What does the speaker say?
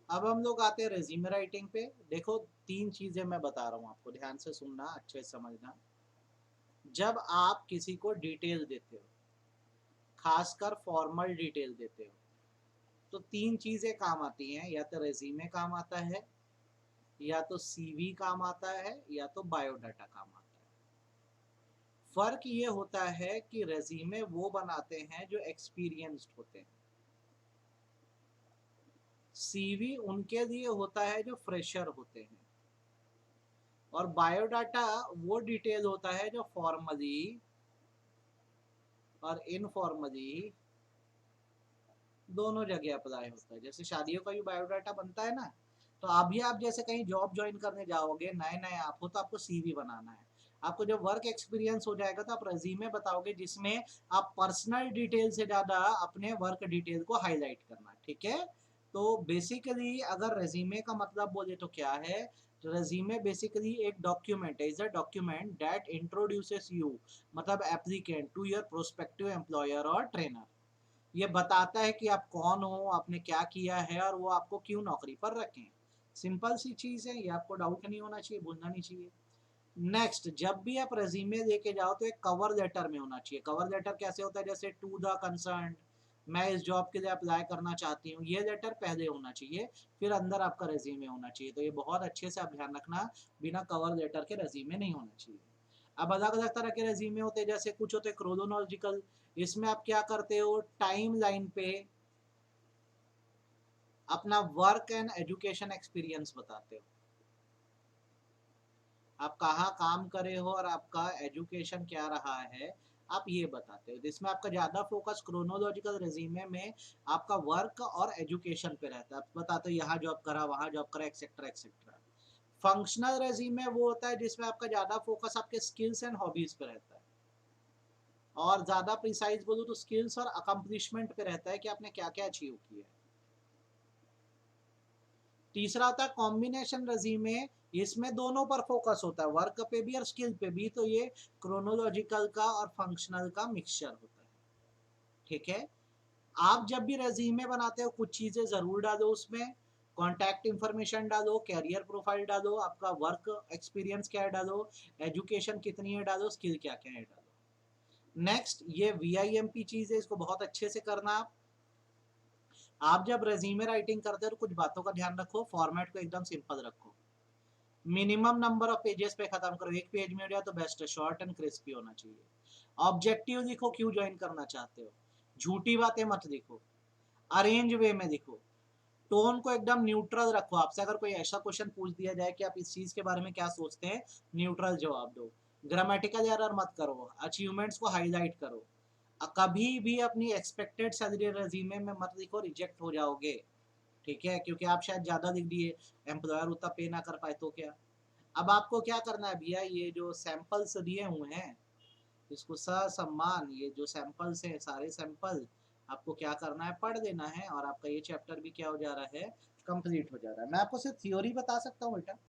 अब हम लोग आते हैं रेज्यूमे राइटिंग पे। देखो, तीन चीजें मैं बता रहा हूँ आपको, ध्यान से सुनना, अच्छे से समझना। जब आप किसी को डिटेल देते हो, खासकर फॉर्मल डिटेल देते हो, तो तीन चीजें काम आती हैं। या तो रेज्यूमे काम आता है, या तो सीवी काम आता है, या तो बायोडाटा काम आता है। फर्क ये होता है कि रेज्यूमे वो बनाते हैं जो एक्सपीरियंस्ड होते हैं, सीवी उनके लिए होता है जो फ्रेशर होते हैं, और बायोडाटा वो डिटेल होता है जो फॉर्मली और इनफॉर्मली दोनों जगह अप्लाई होता है। जैसे शादियों का भी बायोडाटा बनता है ना, तो अभी आप जैसे कहीं जॉब ज्वाइन करने जाओगे, नए नए आप हो, तो आपको सीवी बनाना है। आपको जब वर्क एक्सपीरियंस हो जाएगा तो आप रेज्यूमे बताओगे, जिसमें आप पर्सनल डिटेल से ज़्यादा अपने वर्क डिटेल को हाईलाइट करना, ठीक है। तो बेसिकली अगर रेज्यूमे का मतलब बोले तो क्या है, तो रेज्यूमे बेसिकली एक डॉक्यूमेंट है, is a document that introduces you, मतलब applicant, to your prospective employer और ट्रेनर। ये बताता है कि आप कौन हो, आपने क्या किया है, और वो आपको क्यों नौकरी पर रखें। सिंपल सी चीज़ है, ये आपको डाउट नहीं होना चाहिए, भूलना नहीं चाहिए। नेक्स्ट, जब भी आप रेज्यूमे लेके जाओ तो एक कवर लेटर में होना चाहिए। कवर लेटर कैसे होता है, जैसे टू द कंसर्न, मैं इस जॉब के लिए अप्लाई करना चाहती हूँ, ये लेटर पहले होना चाहिए, फिर अंदर आपका रेज्यूमे होना चाहिए। तो ये बहुत अच्छे से आप ध्यान रखना, बिना कवर लेटर के रेज्यूमे नहीं होना चाहिए। अब अलग अलग तरह के रेज्यूमे होते हैं, जैसे कुछ होते हैं क्रोनोलॉजिकल, इसमें आप क्या करते हो, टाइम लाइन पे अपना वर्क एंड एजुकेशन एक्सपीरियंस बताते हो, आप कहाँ काम करे हो और आपका एजुकेशन क्या रहा है, आप ये बताते हो। जिसमें आपका ज़्यादा फोकस क्रोनोलॉजिकल रेज्यूमे में आपका वर्क और एजुकेशन पे रहता है, आप बताते हो यहाँ जॉब करा, वहाँ जॉब करा, एक्सेट्रा एक्सेट्रा। फंक्शनल रेज्यूमे वो होता है जिसमें आपका ज़्यादा फोकस आपके स्किल्स एंड हॉबीज़ पे रहता है, और ज़्यादा प्रिसाइज बोलूँ तो स्किल्स और अकम्पलिशमेंट पे रहता है कि आपने क्या क्या अचीव किया है। तीसरा होता है कॉम्बिनेशन रेज्यूमे, इसमें दोनों पर फोकस होता है, वर्क पे भी और स्किल पे भी। तो ये क्रोनोलॉजिकल का और फंक्शनल का मिक्सचर होता है, ठीक है। आप जब भी रेज्यूमे बनाते हो, कुछ चीज़ें ज़रूर डालो उसमें। कॉन्टैक्ट इन्फॉर्मेशन डालो, कैरियर प्रोफाइल डालो, आपका वर्क एक्सपीरियंस क्या है डालो, एजुकेशन कितनी है डालो, स्किल क्या क्या है डालो। नेक्स्ट, ये VIMP चीज़ है, इसको बहुत अच्छे से करना। आप जब रेज्यूमे राइटिंग करते हो तो कुछ बातों का ध्यान रखो, फॉर्मेट को एकदम सिंपल रखो, मिनिमम नंबर ऑफ पेजेस पे खत्म करो, एक पेज में हो जाए तो बेस्ट है, शॉर्ट एंड क्रिस्पी होना चाहिए। ऑब्जेक्टिव लिखो, क्यों ज्वाइन करना चाहते हो, झूठी बातें मत लिखो, अरेंज वे में लिखो, टोन को एकदम न्यूट्रल रखो। आपसे अगर कोई ऐसा क्वेश्चन पूछ दिया जाए कि आप इस चीज के बारे में क्या सोचते हैं, न्यूट्रल जवाब दो। ग्रामेटिकल एरर मत करो, अचीवमेंट्स को हाईलाइट करो। कभी भी अपनी एक्सपेक्टेड सैलरी रेज्यूमे में मत लिखो, रिजेक्ट हो जाओगे, ठीक है, क्योंकि आप शायद ज्यादा लिख दिए, एम्प्लॉयर उतना पे ना कर पाए तो क्या। अब आपको क्या करना है भैया, ये जो सैंपल्स दिए हुए हैं, इसको ससम्मान, ये जो सैंपल्स हैं, सारे सैंपल आपको क्या करना है, पढ़ लेना है, और आपका ये चैप्टर भी क्या हो जा रहा है, कंप्लीट हो जा रहा है। मैं आपको सिर्फ थ्योरी बता सकता हूँ बेटा।